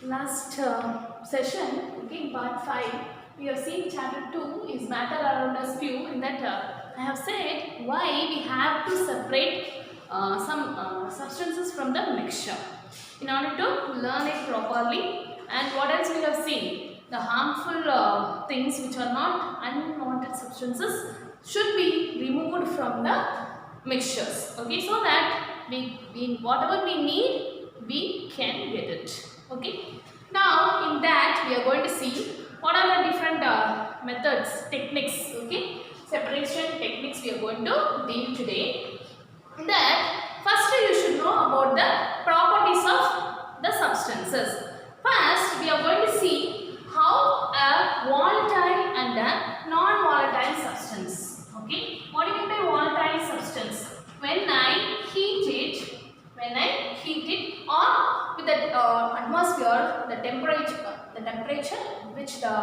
last session, okay, part 5, we have seen chapter 2 is matter around us few. In that I have said why we have to separate some substances from the mixture in order to learn it properly. And what else we have seen? The harmful things which are not unwanted substances should be removed from the mixtures, okay, so that we whatever we need we can get it, okay. Now in that we are going to see what are the different methods, techniques, okay, separation techniques we are going to deal today. In that first you should know about the properties of the substances. First we are going to see how a volatile and a non-volatile substance, okay. What do you mean by volatile substance? When I heat it or with the atmosphere, the temperature which the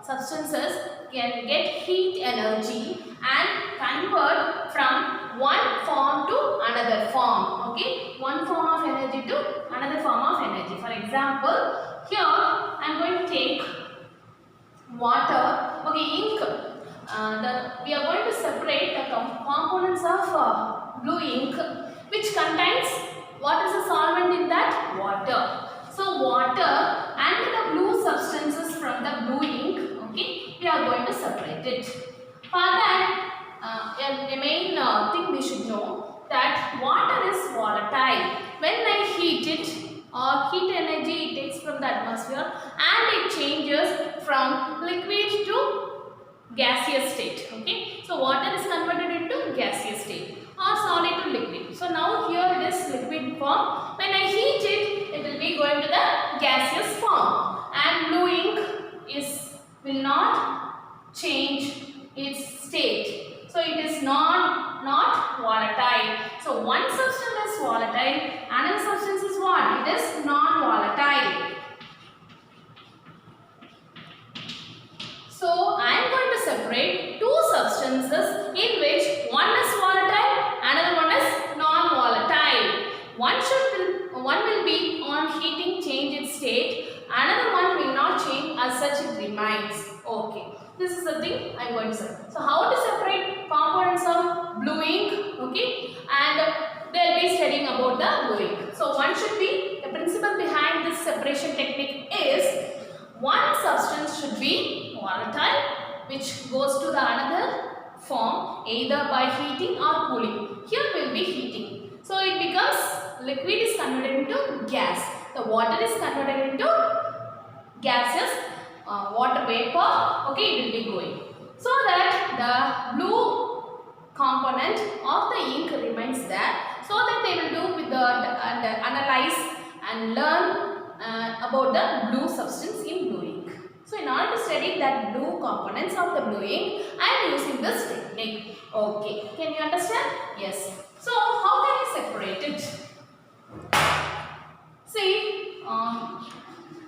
substances can get heat energy and convert from one form to another form, okay, one form of energy to another form of energy. For example, here I am going to take water, okay, ink. We are going to separate the components of blue ink, which contains, what is the solvent in that? Water. So water and the blue substances from the blue ink, okay, we are going to separate it. For that, a main thing we should know that water is volatile. When I heat it, heat energy it takes from the atmosphere and it changes from liquid to gaseous state, okay. So water is converted into gaseous state or solid to liquid. So now here it is liquid form. When I heat it, it will be going to the gaseous form, and blue ink will not change its state. So it is not volatile. So one substance is volatile, another substance is what? It is non-volatile. So I am going to separate two substances in which one is volatile, another one is non-volatile. One will be on heating change its state, another one will not change, as such it remains. Okay, this is the thing I am going to separate. So how to separate components of blue ink, okay, and they will be studying about the blue ink. So one should be, the principle behind this separation technique is one substance should be volatile, which goes to the another form either by heating or cooling. Here will be heating. So it becomes, liquid is converted into gas. The water is converted into gases, water vapor, okay, it will be going. So that the blue component of the ink remains there, so that they will do with the analyze and learn about the blue substance in blue ink. So in order to study that blue components of the blue ink, I am using this technique. Okay, can you understand? Yes. So how can I separate it? See,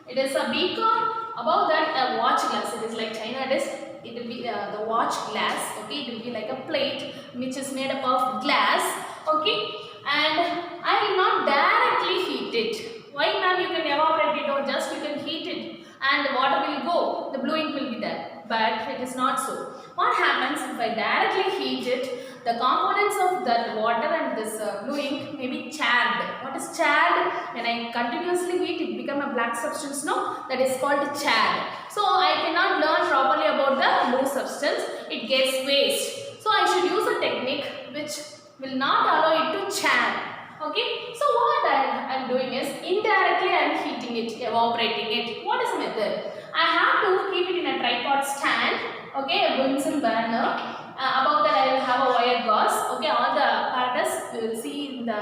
it is a beaker. Above that a watch glass. It is like China disc. It will be the watch glass. Okay, it will be like a plate which is made up of glass. Okay, and I will not directly heat it. Why not? You can evaporate it or just you can heat it and the water will go, the blue ink will be there, but it is not so. What happens if I directly heat it? The components of that water and this blue ink may be charred. What is charred? When I continuously heat it become a black substance, no? That is called charred. So I cannot learn properly about the blue substance, it gets waste. So I should use a technique which will not allow it to char. Okay, so what I am doing is indirectly I am heating it, evaporating it. What is the method? I have to keep it in a tripod stand, okay, a Bunsen burner. Above that I will have a wire gauze. Okay, all the apparatus you will see in the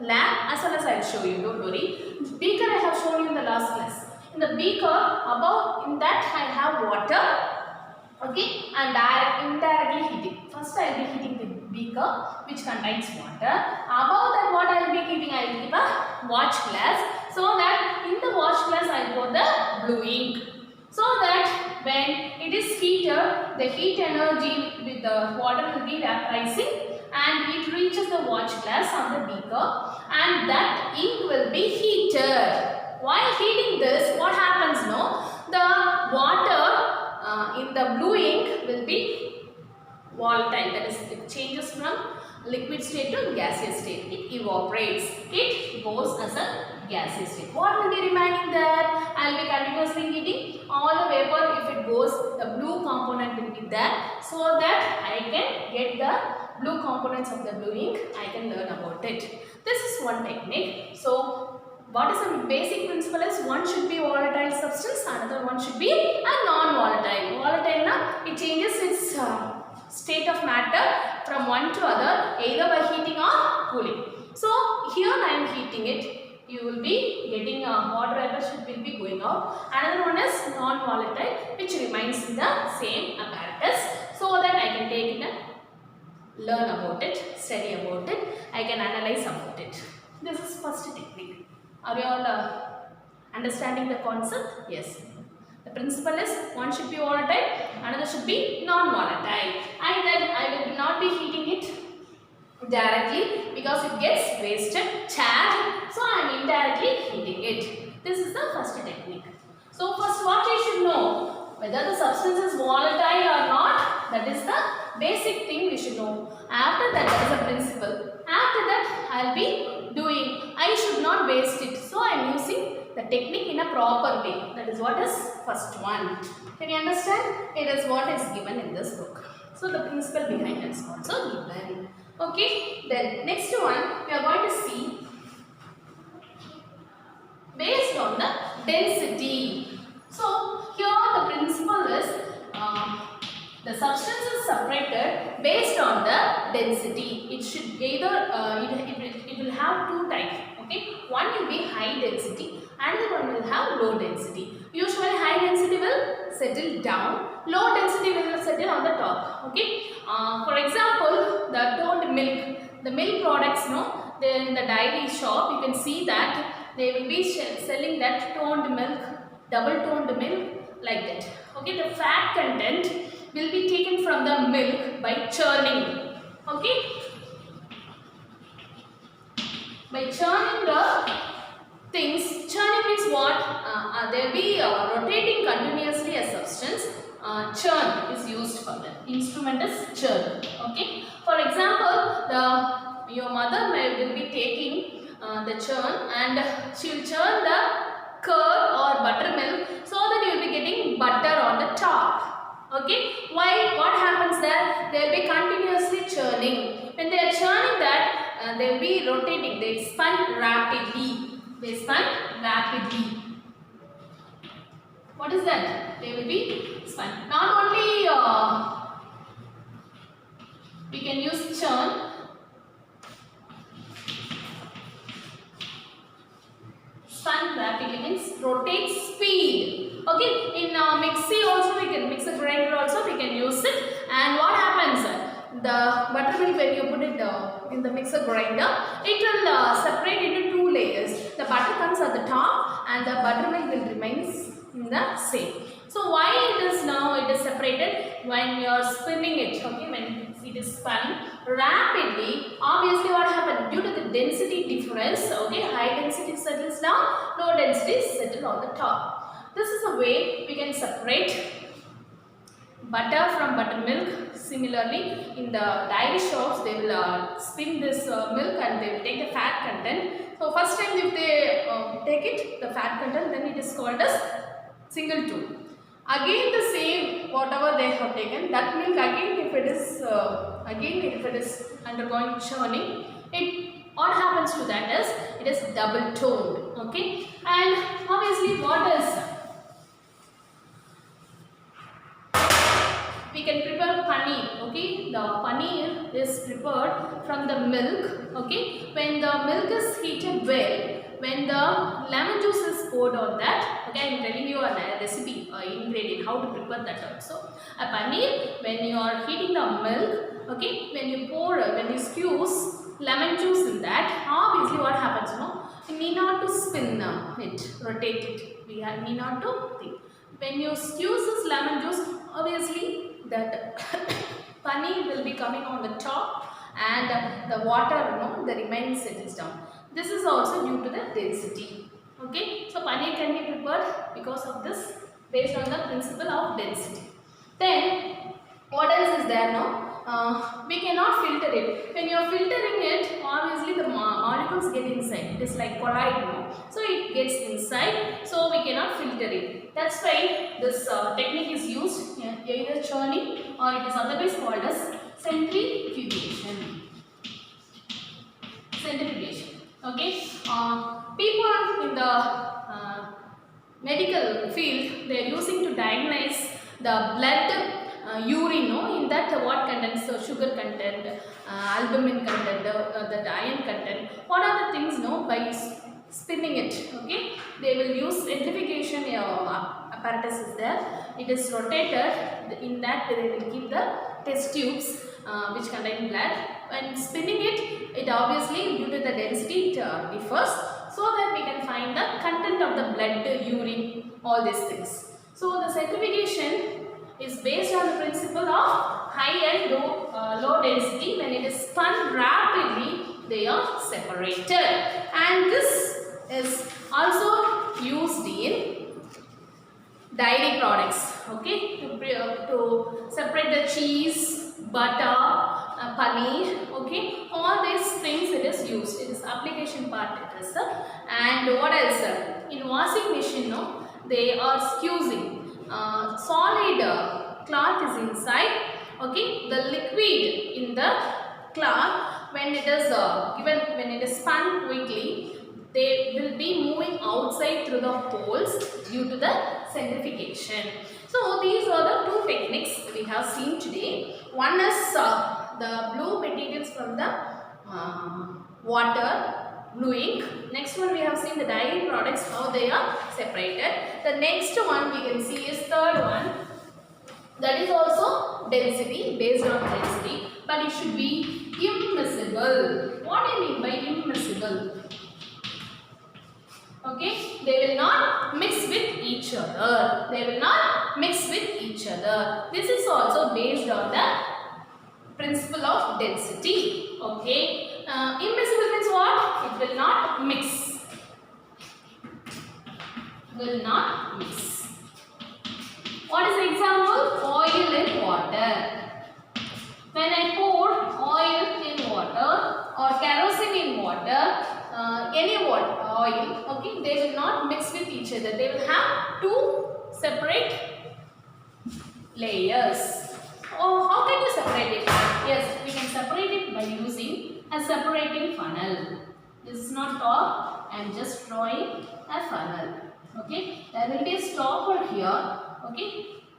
lab as well as I will show you, don't worry. Beaker I have shown you in the last class. In the beaker, above in that I have water, okay, and indirectly heating. First I will be heating the beaker which contains water. Above that what I will be keeping, I will keep a watch glass, so that in the watch glass I will put the blue ink, so that when it is heated, the heat energy with the water will be rising and it reaches the watch glass on the beaker and that ink will be heated. While heating this, what the blue ink will be volatile, that is it changes from liquid state to gaseous state. It evaporates, it goes as a gaseous state. What will be remaining there? I will be continuously heating all the vapor. If it goes, the blue component will be there, so that I can get the blue components of the blue ink, I can learn about it. This is one technique. So what is the basic principle is one should be volatile substance, another one should be a non-volatile. Volatile na, it changes its state of matter from one to other either by heating or cooling. So here I am heating it. You will be getting water vapor will be going out. Another one is non-volatile, which remains in the same apparatus, so that I can take it and learn about it, study about it, I can analyze about it. This is first technique. Are you all understanding the concept? Yes. The principle is one should be volatile, another should be non-volatile, and then I will not be heating it directly because it gets wasted charge, so I am indirectly heating it. This is the first technique. So first what you should know, whether the substance is volatile or not, that is the basic thing we should know. After that, that is the principle. After that I will be doing, I should not waste it, so I am using the technique in a proper way. That is what is first one. Can you understand? It is what is given in this book. So the principle behind it is also given. Okay, then next one we are going to see based on the density. So here the principle is the substance is separated based on the density. It should either it will have two types. Okay, one will be high density, another one will have low density. Usually high density will settle down, low density will settle on the top. Okay, for example, the toned milk, the milk products, no, they in the dairy shop you can see that they will be selling that toned milk, double toned milk, like that. Okay, the fat content will be taken from the milk by churning. Okay, by churning the things. Churning means what? They will be rotating continuously a substance. Churn is used for that. Instrument is churn. Okay. For example, your mother will be taking the churn and she will churn the curd or buttermilk so that you will be getting butter on the top. Okay. Why? What happens there? They will be continuously churning. When they are churning that, they will be rotating. They spun rapidly. They spun rapidly. What is that? They will be spun. Not only we can use churn. Spun rapidly means rotate speed. Okay. In mixie also we can mix a grinder also we can use it. And what happens? The buttermilk, when you put it in the mixer grinder, it will separate into two layers. The butter comes at the top and the buttermilk will remain in the same. So why it is now it is separated? When you are spinning it, okay, when it is spun rapidly, obviously what happened? Due to the density difference, okay, high density settles down, low density settle on the top. This is a way we can separate butter from buttermilk. Similarly, in the dairy shops, they will spin this milk and they will take the fat content. So first time if they take it, the fat content, then it is called as single tube. Again the same whatever they have taken, that milk again if it is undergoing churning, what happens to that is it is double toned. Okay, and obviously what is we can prepare paneer. Okay, the paneer is prepared from the milk. Okay, when the milk is heated well, when the lemon juice is poured on that, okay, I am telling you a recipe, ingredient, how to prepare that also. A paneer, when you are heating the milk, okay, when you squeeze lemon juice in that, obviously what happens, no? You need not to spin it, rotate it. We need not to think. When you squeeze this lemon juice, obviously that paneer will be coming on the top and the water, the remaining settles down. This is also due to the density. Okay, so paneer can be prepared because of this, based on the principle of density. Then what else is there now? We cannot filter it. When you are filtering it, obviously the molecules get inside. It is like colloid, no? So it gets inside. So we cannot filter it. That's why this technique is used, either churning or it is otherwise called as centrifugation. Centrifugation. Okay. People in the medical field, they are using to diagnose the blood urine, no? In that what content? So sugar content, albumin content, the iron content. What are the things, no? By spinning it, okay? They will use centrifugation apparatus is there. It is rotated. In that they will keep the test tubes which contain blood. When spinning it, it obviously due to the density it differs, so that we can find the content of the blood, urine, all these things. So the centrifugation is based on the principle of high and low density. When it is spun rapidly, they are separated, and this is also used in dairy products, okay, to separate the cheese, butter, paneer, okay, all these things it is used. It is application part it is. And what else? In washing machine, no, they are squeezing. Solid cloth is inside, okay, the liquid in the cloth, when it is when it is spun quickly, they will be moving outside through the holes due to the centrifugation. So these are the two techniques we have seen today. One is the blue materials from the water, blue ink. Next one we have seen the dairy products, how they are separated. The next one we can see is third one, that is also density, based on density, but it should be immiscible. What do you mean by immiscible? Okay, they will not mix with each other. They will not mix with each other. This is also based on the principle of density. Okay. Immiscible means what? It will not mix. Will not mix. What is the example? Oil in water. When I pour oil in water or kerosene in water, any water, oil, okay, they will not mix with each other. They will have two separate layers. Oh, how can you separate it? Yes, we can separate it by using a separating funnel. This is not top, I am just drawing a funnel. Okay, there will be a stopper here. Okay,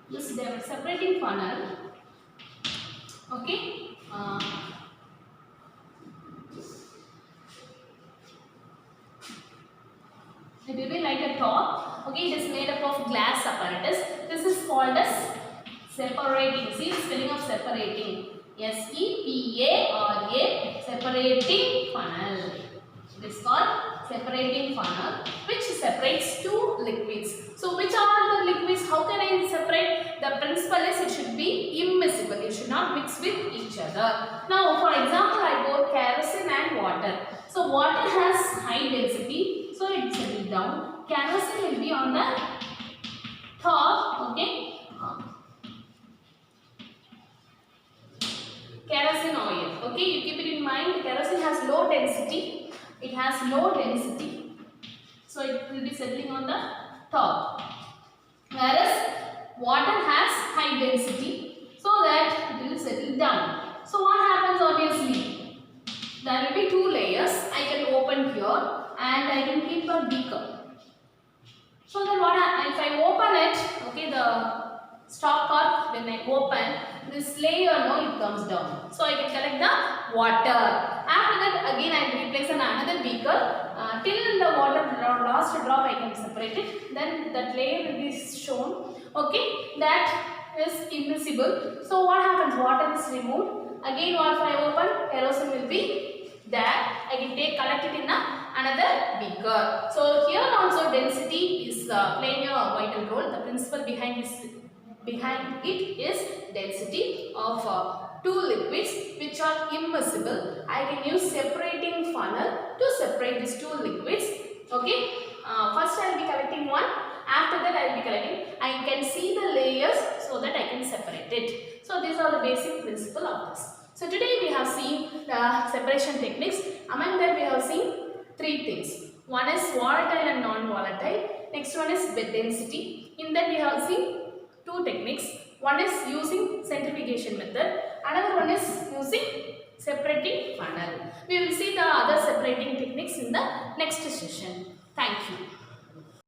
this is the separating funnel. Okay, it will be like a top. Okay, it is made up of glass apparatus. This is called as separating. See the spelling of separating. S-E-P-A-R-A, separating funnel. It is called separating funnel, which separates two liquids. So which are the liquids? How can I separate? The principle is it should be immiscible. It should not mix with each other. Now for example, I pour kerosene and water. So water has high density, so it settles down. Kerosene will be on the top. Okay. Kerosene oil. Okay, you keep it in mind. Kerosene has low density. It has low density, so it will be settling on the top. Whereas water has high density, so that it will settle down. So what happens? Obviously, there will be two layers. I can open here and I can keep a beaker. So then what happens? If I open it, okay, the stopper, when I open, this layer, no, it comes down. So I can collect the water. After that, again I will replace another beaker. Till the water last drop, I can separate it. Then that layer will be shown. Okay, that is immiscible. So what happens? Water is removed. Again, what if I open? Kerosene will be there. I can collect it in another beaker. So here also density is playing a vital role. The principle behind it is density of two liquids which are immiscible. I can use separating funnel to separate these two liquids. Okay. First I will be collecting one. After that I will be collecting. I can can see the layers so that I can separate it. So these are the basic principle of this. So today we have seen the separation techniques. Among them we have seen three things. One is volatile and non-volatile. Next one is bed density. In that we have seen two techniques. One is using centrifugation method. Another one is using separating funnel. We will see the other separating techniques in the next session. Thank you.